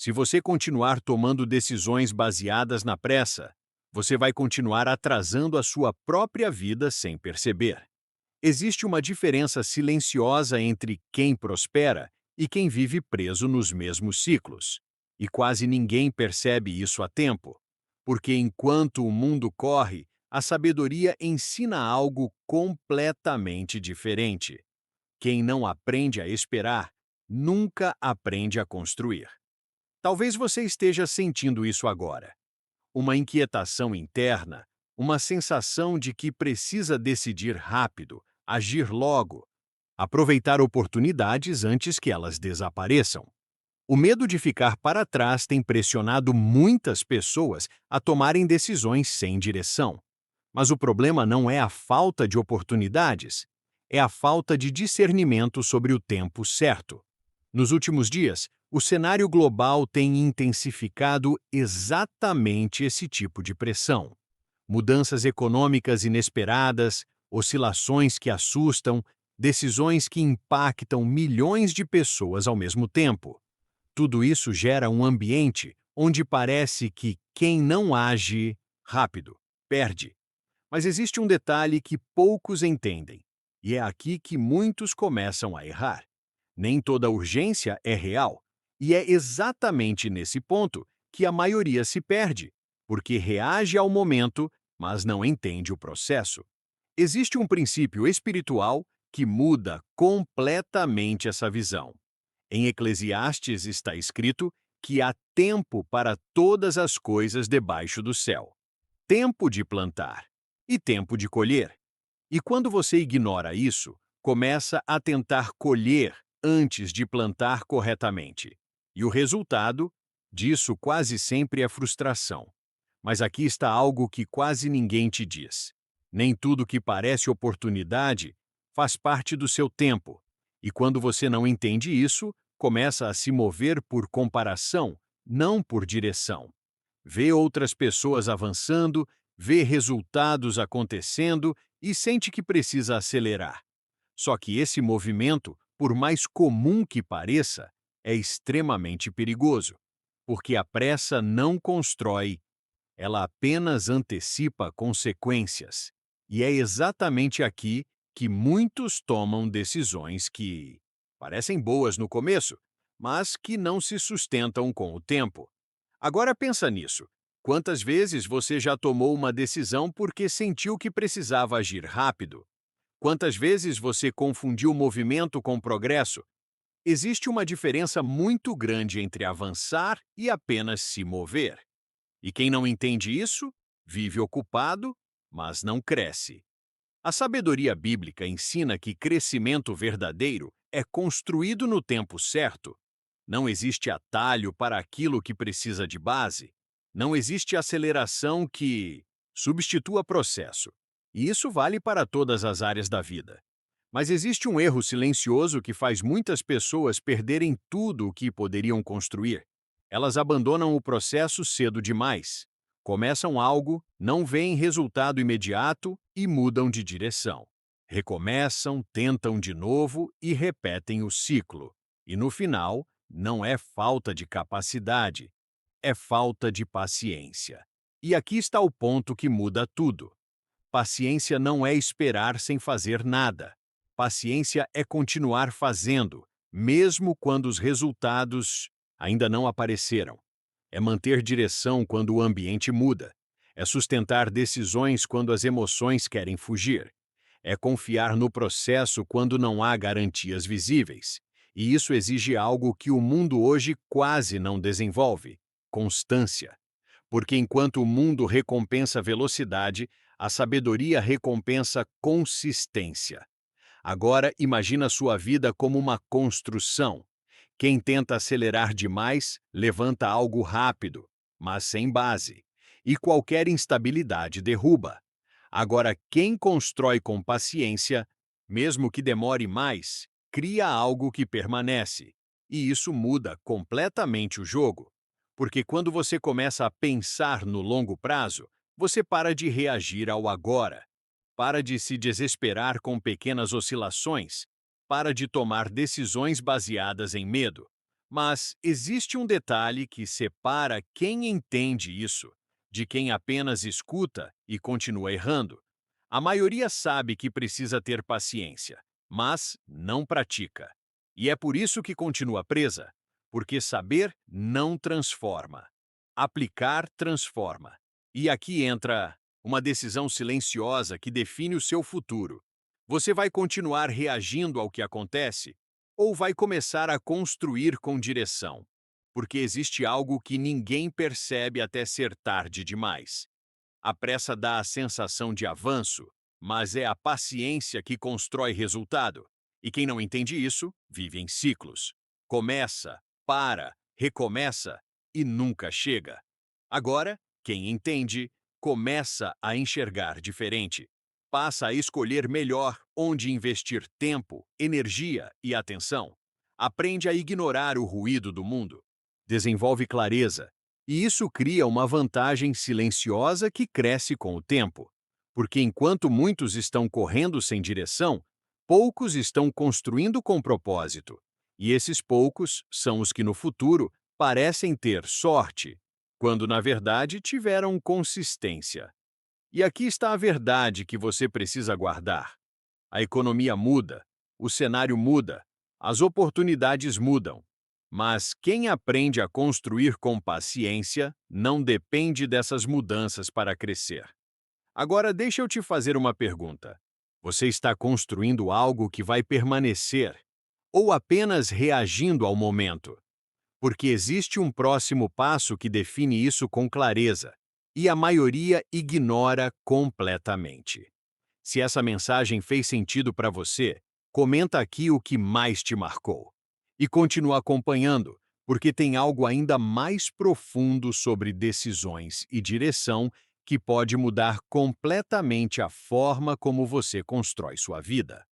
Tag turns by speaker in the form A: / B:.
A: Se você continuar tomando decisões baseadas na pressa, você vai continuar atrasando a sua própria vida sem perceber. Existe uma diferença silenciosa entre quem prospera e quem vive preso nos mesmos ciclos. E quase ninguém percebe isso a tempo, porque enquanto o mundo corre, a sabedoria ensina algo completamente diferente. Quem não aprende a esperar, nunca aprende a construir. Talvez você esteja sentindo isso agora. Uma inquietação interna, uma sensação de que precisa decidir rápido, agir logo, aproveitar oportunidades antes que elas desapareçam. O medo de ficar para trás tem pressionado muitas pessoas a tomarem decisões sem direção. Mas o problema não é a falta de oportunidades, é a falta de discernimento sobre o tempo certo. Nos últimos dias, o cenário global tem intensificado exatamente esse tipo de pressão. Mudanças econômicas inesperadas, oscilações que assustam, decisões que impactam milhões de pessoas ao mesmo tempo. Tudo isso gera um ambiente onde parece que quem não age rápido perde. Mas existe um detalhe que poucos entendem, e é aqui que muitos começam a errar. Nem toda urgência é real, e é exatamente nesse ponto que a maioria se perde, porque reage ao momento, mas não entende o processo. Existe um princípio espiritual que muda completamente essa visão. Em Eclesiastes está escrito que há tempo para todas as coisas debaixo do céu. Tempo de plantar e tempo de colher. E quando você ignora isso, começa a tentar colher antes de plantar corretamente. E o resultado disso quase sempre é frustração. Mas aqui está algo que quase ninguém te diz. Nem tudo que parece oportunidade faz parte do seu tempo. E quando você não entende isso, começa a se mover por comparação, não por direção. Vê outras pessoas avançando, vê resultados acontecendo e sente que precisa acelerar. Só que esse movimento, por mais comum que pareça, é extremamente perigoso, porque a pressa não constrói, ela apenas antecipa consequências. E é exatamente aqui que muitos tomam decisões que parecem boas no começo, mas que não se sustentam com o tempo. Agora pensa nisso. Quantas vezes você já tomou uma decisão porque sentiu que precisava agir rápido? Quantas vezes você confundiu movimento com progresso? Existe uma diferença muito grande entre avançar e apenas se mover. E quem não entende isso, vive ocupado, mas não cresce. A sabedoria bíblica ensina que crescimento verdadeiro é construído no tempo certo. Não existe atalho para aquilo que precisa de base. Não existe aceleração que substitua processo. E isso vale para todas as áreas da vida. Mas existe um erro silencioso que faz muitas pessoas perderem tudo o que poderiam construir. Elas abandonam o processo cedo demais. Começam algo, não veem resultado imediato e mudam de direção. Recomeçam, tentam de novo e repetem o ciclo. E no final, não é falta de capacidade, é falta de paciência. E aqui está o ponto que muda tudo. Paciência não é esperar sem fazer nada. Paciência é continuar fazendo, mesmo quando os resultados ainda não apareceram. É manter direção quando o ambiente muda. É sustentar decisões quando as emoções querem fugir. É confiar no processo quando não há garantias visíveis. E isso exige algo que o mundo hoje quase não desenvolve: constância. Porque enquanto o mundo recompensa velocidade, a sabedoria recompensa consistência. Agora imagina sua vida como uma construção. Quem tenta acelerar demais levanta algo rápido, mas sem base, e qualquer instabilidade derruba. Agora, quem constrói com paciência, mesmo que demore mais, cria algo que permanece. E isso muda completamente o jogo. Porque quando você começa a pensar no longo prazo, você para de reagir ao agora. Para de se desesperar com pequenas oscilações. Para de tomar decisões baseadas em medo. Mas existe um detalhe que separa quem entende isso de quem apenas escuta e continua errando. A maioria sabe que precisa ter paciência, mas não pratica. E é por isso que continua presa, porque saber não transforma. Aplicar transforma. E aqui entra uma decisão silenciosa que define o seu futuro. Você vai continuar reagindo ao que acontece ou vai começar a construir com direção? Porque existe algo que ninguém percebe até ser tarde demais. A pressa dá a sensação de avanço, mas é a paciência que constrói resultado. E quem não entende isso, vive em ciclos. Começa, para, recomeça e nunca chega. Agora, quem entende, começa a enxergar diferente. Passa a escolher melhor onde investir tempo, energia e atenção. Aprende a ignorar o ruído do mundo. Desenvolve clareza. E isso cria uma vantagem silenciosa que cresce com o tempo. Porque enquanto muitos estão correndo sem direção, poucos estão construindo com propósito. E esses poucos são os que no futuro parecem ter sorte, quando na verdade tiveram consistência. E aqui está a verdade que você precisa guardar. A economia muda, o cenário muda, as oportunidades mudam. Mas quem aprende a construir com paciência não depende dessas mudanças para crescer. Agora deixa eu te fazer uma pergunta. Você está construindo algo que vai permanecer ou apenas reagindo ao momento? Porque existe um próximo passo que define isso com clareza, e a maioria ignora completamente. Se essa mensagem fez sentido para você, comenta aqui o que mais te marcou. E continua acompanhando, porque tem algo ainda mais profundo sobre decisões e direção que pode mudar completamente a forma como você constrói sua vida.